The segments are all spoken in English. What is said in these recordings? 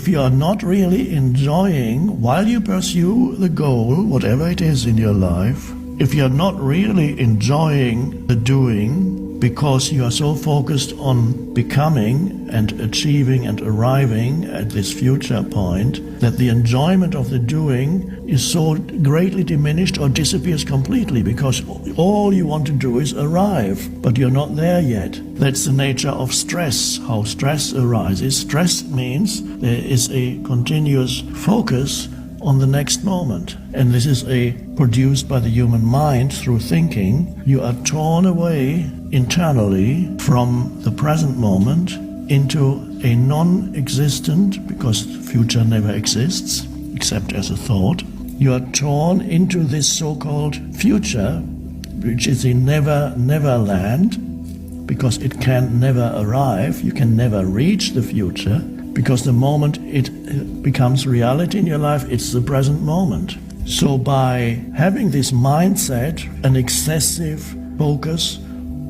If you are not really enjoying while you pursue the goal, whatever it is in your life, if you are not really enjoying the doing because you are so focused on becoming and achieving and arriving at this future point, that the enjoyment of the doing is so greatly diminished or disappears completely, because all you want to do is arrive, but you're not there yet. That's the nature of stress, how stress arises. Stress means there is a continuous focus on the next moment. And this is produced by the human mind through thinking. You are torn away internally from the present moment into a non-existent, because future never exists except as a thought. You are torn into this so-called future, which is a never land, because it can never arrive. You can never reach the future, because the moment it becomes reality in your life, it's the present moment. So by having this mindset, an excessive focus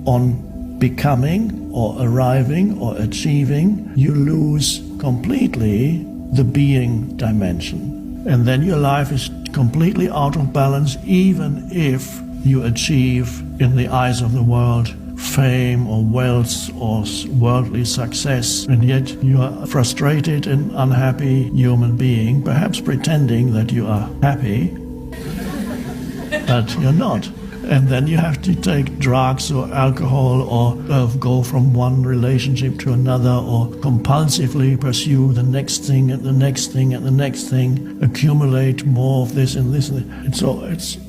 on becoming or arriving or achieving, you lose completely the being dimension. And then your life is completely out of balance, even if you achieve, in the eyes of the world, fame or wealth or worldly success, and yet you are a frustrated and unhappy human being, perhaps pretending that you are happy, but you're not. And then you have to take drugs or alcohol, or go from one relationship to another, or compulsively pursue the next thing and the next thing and the next thing, accumulate more of this and this. And so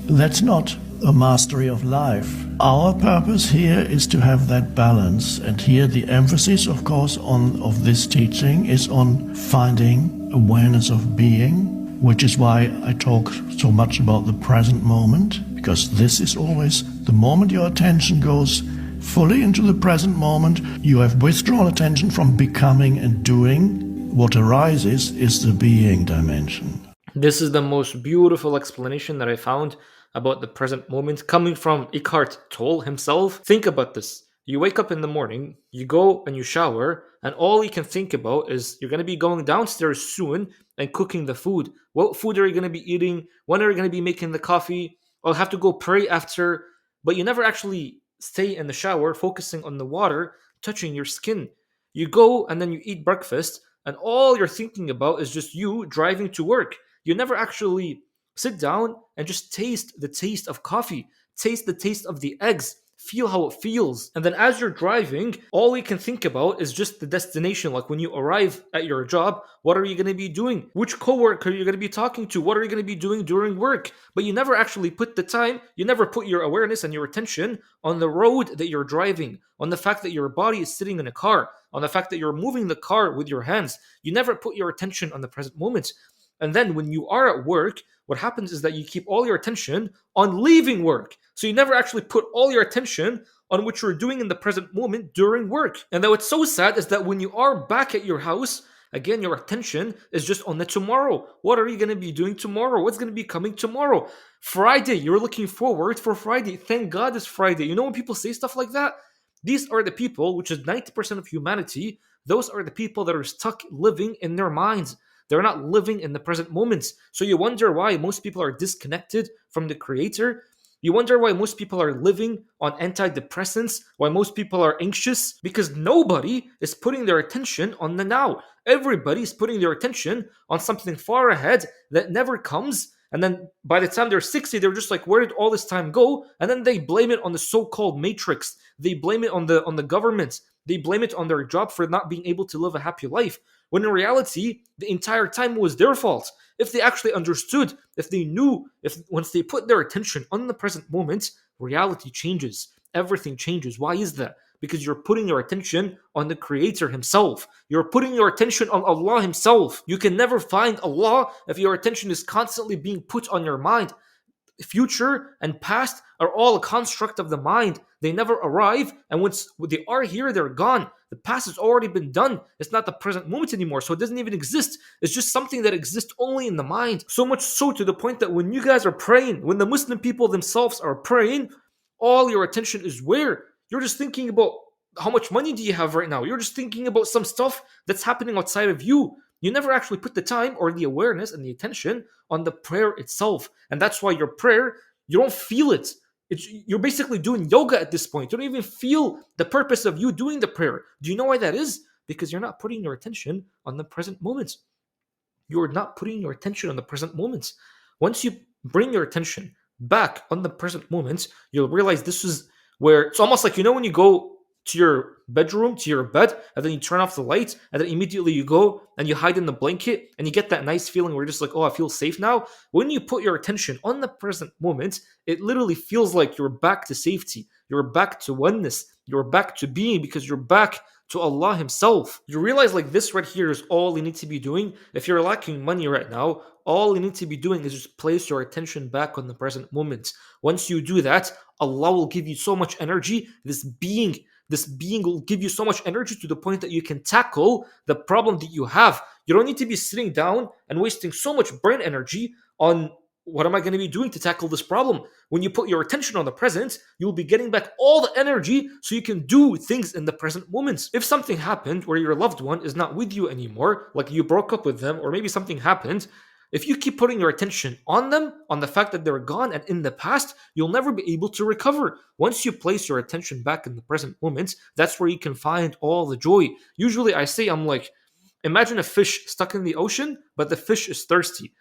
that's not a mastery of life. Our purpose here is to have that balance, and here the emphasis, of course, of this teaching is on finding awareness of being, which is why I talk so much about the present moment, because this is always the moment your attention goes fully into the present moment, you have withdrawn attention from becoming and doing. What arises is the being dimension. This is the most beautiful explanation that I found about the present moment, coming from Eckhart Tolle himself. Think about this. You wake up in the morning, you go and you shower, and all you can think about is you're going to be going downstairs soon and cooking the food. What food are you going to be eating? When are you going to be making the coffee? I'll have to go pray after. But you never actually stay in the shower focusing on the water touching your skin. You go and then you eat breakfast, and all you're thinking about is just you driving to work. You never actually sit down and just taste the taste of coffee, taste the taste of the eggs, feel how it feels. And then as you're driving, all you can think about is just the destination. Like when you arrive at your job, what are you going to be doing? Which coworker are you going to be talking to? What are you going to be doing during work? But you never actually put the time, you never put your awareness and your attention on the road that you're driving, on the fact that your body is sitting in a car, on the fact that you're moving the car with your hands. You never put your attention on the present moment. And then when you are at work, what happens is that you keep all your attention on leaving work. So you never actually put all your attention on what you're doing in the present moment during work. And what's so sad is that when you are back at your house, again, your attention is just on the tomorrow. What are you going to be doing tomorrow? What's going to be coming tomorrow? Friday, you're looking forward for Friday. Thank God it's Friday. You know when people say stuff like that? These are the people, which is 90% of humanity, those are the people that are stuck living in their minds. They're not living in the present moments. So you wonder why most people are disconnected from the creator. You wonder why most people are living on antidepressants, why most people are anxious, because nobody is putting their attention on the now. Everybody's putting their attention on something far ahead that never comes. And then by the time they're 60, they're just like, where did all this time go? And then they blame it on the so-called matrix. They blame it on the government. They blame it on their job for not being able to live a happy life. When in reality, the entire time was their fault. If they actually understood, if they knew, if once they put their attention on the present moment, reality changes. Everything changes. Why is that? Because you're putting your attention on the Creator Himself. You're putting your attention on Allah Himself. You can never find Allah if your attention is constantly being put on your mind. Future and past are all a construct of the mind. They never arrive, and once they are here, they're gone. The past has already been done. It's not the present moment anymore, so it doesn't even exist. It's just something that exists only in the mind. So much so to the point that when you guys are praying, when the Muslim people themselves are praying, all your attention is where? You're just thinking about how much money do you have right now. You're just thinking about some stuff that's happening outside of you. You never actually put the time or the awareness and the attention on the prayer itself. And that's why your prayer, you don't feel it. You're basically doing yoga at this point. You don't even feel the purpose of you doing the prayer. Do you know why that is? Because you're not putting your attention on the present moment. You're not putting your attention on the present moment. Once you bring your attention back on the present moment, you'll realize this is where it's almost like, when you go to your bedroom, to your bed, and then you turn off the light, and then immediately you go and you hide in the blanket, and you get that nice feeling where you're just like, oh, I feel safe now. When you put your attention on the present moment, it literally feels like you're back to safety. You're back to oneness. You're back to being, because you're back to Allah Himself. You realize, like, this right here is all you need to be doing. If you're lacking money right now, all you need to be doing is just place your attention back on the present moment. Once you do that, Allah will give you so much energy. This being will give you so much energy to the point that you can tackle the problem that you have. You don't need to be sitting down and wasting so much brain energy on what am I going to be doing to tackle this problem. When you put your attention on the present, you'll be getting back all the energy so you can do things in the present moment. If something happened where your loved one is not with you anymore, like you broke up with them, or maybe something happened, if you keep putting your attention on them, on the fact that they're gone and in the past, you'll never be able to recover. Once you place your attention back in the present moment, that's where you can find all the joy. Usually I say, I'm like, imagine a fish stuck in the ocean, but the fish is thirsty.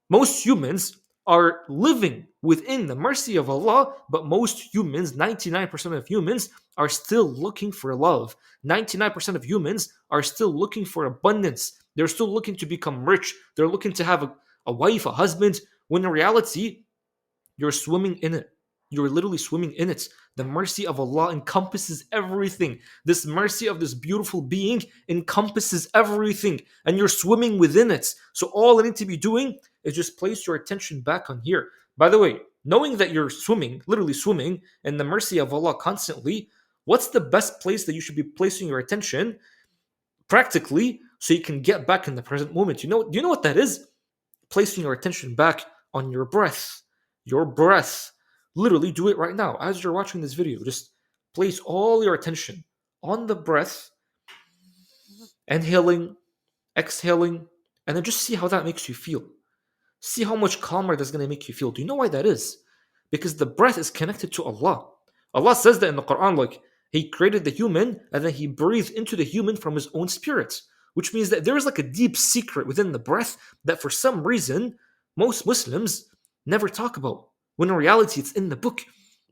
Most humans are living within the mercy of Allah, but most humans, 99% of humans, are still looking for love. 99% of humans are still looking for abundance. They're still looking to become rich. They're looking to have a wife, a husband, when in reality, you're swimming in it. You're literally swimming in it. The mercy of Allah encompasses everything. This mercy of this beautiful being encompasses everything, and you're swimming within it. So all I need to be doing is just place your attention back on here. By the way, knowing that you're swimming, literally swimming, in the mercy of Allah constantly, what's the best place that you should be placing your attention practically so you can get back in the present moment? Do you know what that is? Placing your attention back on your breath. Your breath. Literally do it right now as you're watching this video. Just place all your attention on the breath, inhaling, exhaling, and then just see how that makes you feel. See how much calmer that's going to make you feel. Do you know why that is? Because the breath is connected to Allah. Allah says that in the Quran, like, He created the human and then He breathed into the human from His own spirit, which means that there is like a deep secret within the breath that for some reason most Muslims never talk about, when in reality it's in the book,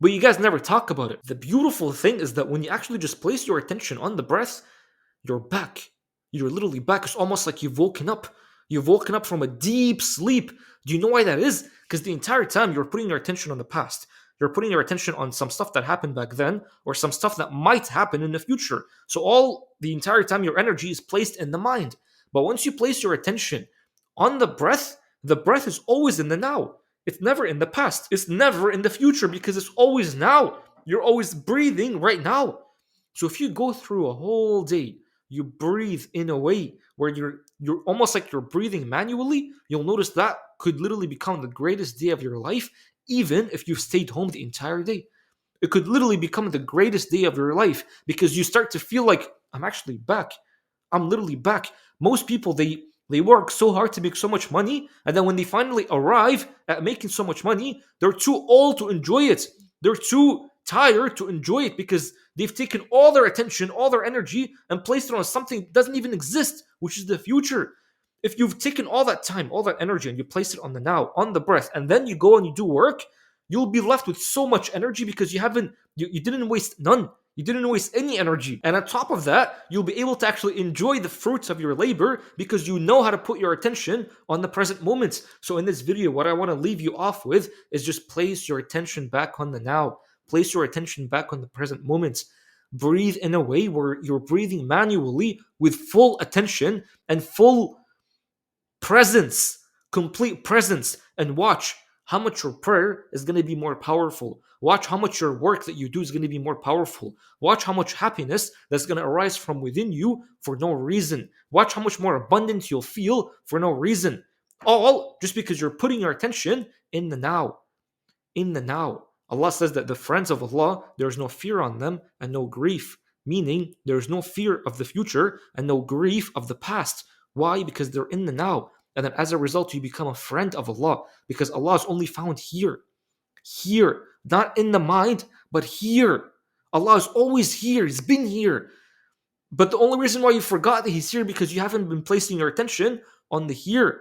but you guys never talk about it. The beautiful thing is that when you actually just place your attention on the breath, you're back. You're literally back. It's almost like you've woken up. You've woken up from a deep sleep. Do you know why that is? Because the entire time you're putting your attention on the past. You're putting your attention on some stuff that happened back then or some stuff that might happen in the future. So the entire time your energy is placed in the mind. But once you place your attention on the breath is always in the now. It's never in the past. It's never in the future because it's always now. You're always breathing right now. So if you go through a whole day, you breathe in a way where you're almost like you're breathing manually, you'll notice that could literally become the greatest day of your life, even if you've stayed home the entire day. It could literally become the greatest day of your life because you start to feel like, I'm actually back. I'm literally back. Most people, they work so hard to make so much money, and then when they finally arrive at making so much money, they're too old to enjoy it. They're too tired to enjoy it because they've taken all their attention, all their energy, and placed it on something that doesn't even exist, which is the future. If you've taken all that time, all that energy, and you place it on the now, on the breath, and then you go and you do work, you'll be left with so much energy because you didn't waste none. You didn't waste any energy. And on top of that, you'll be able to actually enjoy the fruits of your labor because you know how to put your attention on the present moments. So in this video, what I want to leave you off with is just place your attention back on the now. Place your attention back on the present moments. Breathe in a way where you're breathing manually with full attention and full presence, complete presence, and watch how much your prayer is going to be more powerful. Watch how much your work that you do is going to be more powerful. Watch how much happiness that's going to arise from within you for no reason. Watch how much more abundance you'll feel for no reason. All just because you're putting your attention in the now. In the now. Allah says that the friends of Allah, there's no fear on them and no grief. Meaning, there's no fear of the future and no grief of the past. Why? Because they're in the now. And then as a result, you become a friend of Allah because Allah is only found here. Here. Not in the mind, but here. Allah is always here. He's been here. But the only reason why you forgot that He's here because you haven't been placing your attention on the here.